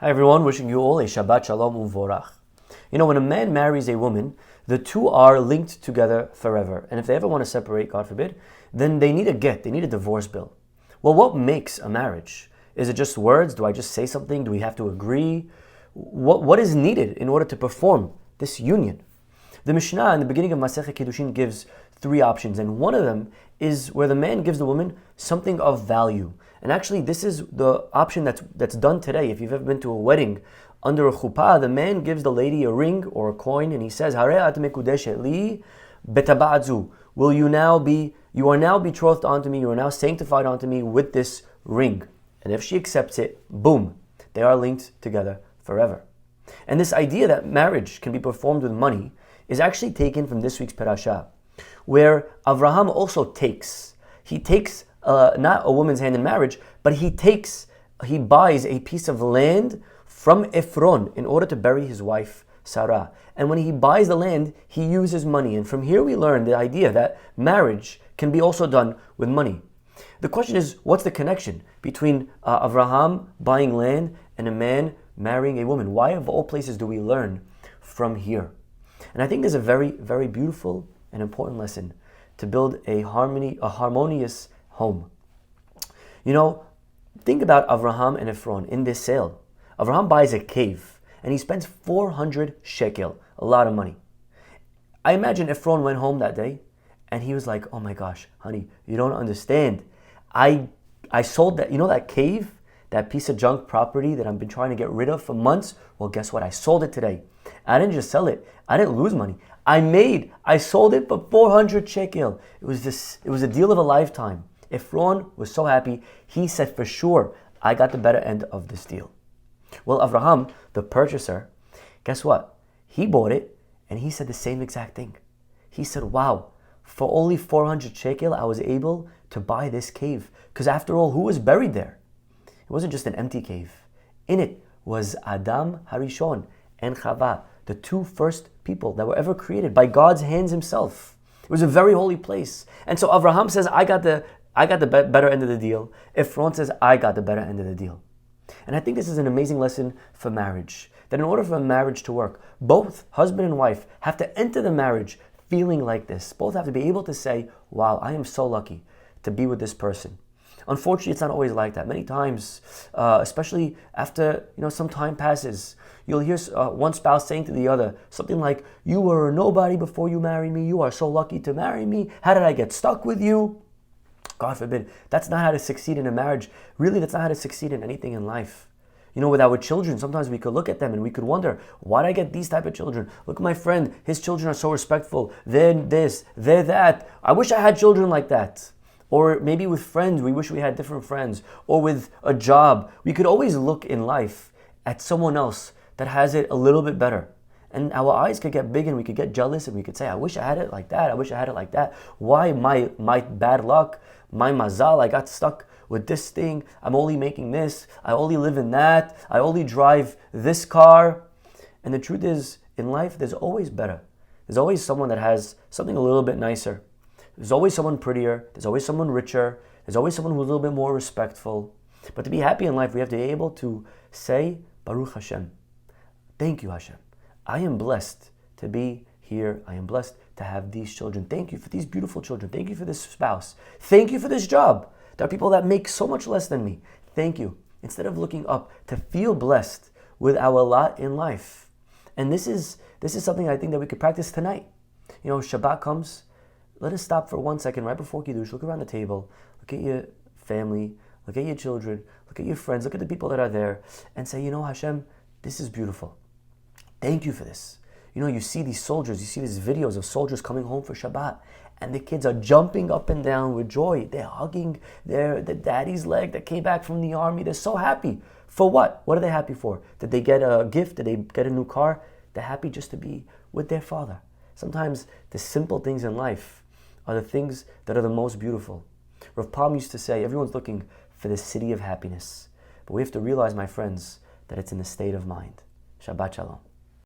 Hi everyone, wishing you all a Shabbat Shalom Uvorach. When a man marries a woman, the two are linked together forever. And if they ever want to separate, God forbid, then they need a get, they need a divorce bill. Well, what makes a marriage? Is it just words? Do I just say something? Do we have to agree? What is needed in order to perform this union? The Mishnah in the beginning of Masechet Kiddushin gives three options, and one of them is where the man gives the woman something of value. And actually, this is the option that's done today. If you've ever been to a wedding under a chuppah, the man gives the lady a ring or a coin, and he says, "Harei at mekudeshet li betaba'azu." You are now betrothed onto me. You are now sanctified onto me with this ring. And if she accepts it, boom, they are linked together forever. And this idea that marriage can be performed with money is actually taken from this week's parasha, where Avraham also takes. He takes not a woman's hand in marriage, but he buys a piece of land from Ephron in order to bury his wife Sarah. And when he buys the land, he uses money. And from here we learn the idea that marriage can be also done with money. The question is, what's the connection between Avraham buying land and a man marrying a woman? Why of all places do we learn from here? And I think there's a very, very beautiful and important lesson to build a harmonious home. Think about Avraham and Ephron in this sale. Avraham buys a cave and he spends 400 shekel, a lot of money. I imagine Ephron went home that day and he was like, "Oh my gosh, honey, you don't understand. I sold that, that cave, that piece of junk property that I've been trying to get rid of for months. Well, guess what? I sold it today. I didn't just sell it. I didn't lose money. I sold it for 400 shekel. It was a deal of a lifetime." Ephron was so happy. He said, "For sure, I got the better end of this deal." Well, Avraham, the purchaser, guess what? He bought it and he said the same exact thing. He said, "Wow, for only 400 shekel, I was able to buy this cave." Because after all, who was buried there? It wasn't just an empty cave. In it was Adam Harishon and Chava, the two first people that were ever created by God's hands himself. It was a very holy place. And so Avraham says, I got the better end of the deal. Ephron says, I got the better end of the deal. And I think this is an amazing lesson for marriage. That in order for a marriage to work, both husband and wife have to enter the marriage feeling like this. Both have to be able to say, "Wow, I am so lucky to be with this person." Unfortunately, it's not always like that. Many times, especially after some time passes, you'll hear one spouse saying to the other something like, "You were a nobody before you married me. You are so lucky to marry me. How did I get stuck with you?" God forbid. That's not how to succeed in a marriage. Really, that's not how to succeed in anything in life. With our children, sometimes we could look at them and we could wonder, why did I get these type of children? Look at my friend. His children are so respectful. They're this, they're that. I wish I had children like that. Or maybe with friends, we wish we had different friends. Or with a job. We could always look in life at someone else that has it a little bit better. And our eyes could get big and we could get jealous and we could say, "I wish I had it like that. I wish I had it like that. Why my bad luck, my mazal, I got stuck with this thing. I'm only making this. I only live in that. I only drive this car." And the truth is, in life, there's always better. There's always someone that has something a little bit nicer. There's always someone prettier. There's always someone richer. There's always someone who's a little bit more respectful. But to be happy in life, we have to be able to say, "Baruch Hashem." Thank you, Hashem. I am blessed to be here. I am blessed to have these children. Thank you for these beautiful children. Thank you for this spouse. Thank you for this job. There are people that make so much less than me. Thank you. Instead of looking up, to feel blessed with our lot in life. And this is something I think that we could practice tonight. Shabbat comes. Let us stop for 1 second right before Kiddush. Look around the table. Look at your family. Look at your children. Look at your friends. Look at the people that are there. And say, Hashem, this is beautiful. Thank you for this. You see these soldiers. You see these videos of soldiers coming home for Shabbat. And the kids are jumping up and down with joy. They're hugging the daddy's leg that came back from the army. They're so happy. For what? What are they happy for? Did they get a gift? Did they get a new car? They're happy just to be with their father. Sometimes the simple things in life are the things that are the most beautiful. Rav Palm used to say, everyone's looking for the city of happiness. But we have to realize, my friends, that it's in the state of mind. Shabbat Shalom.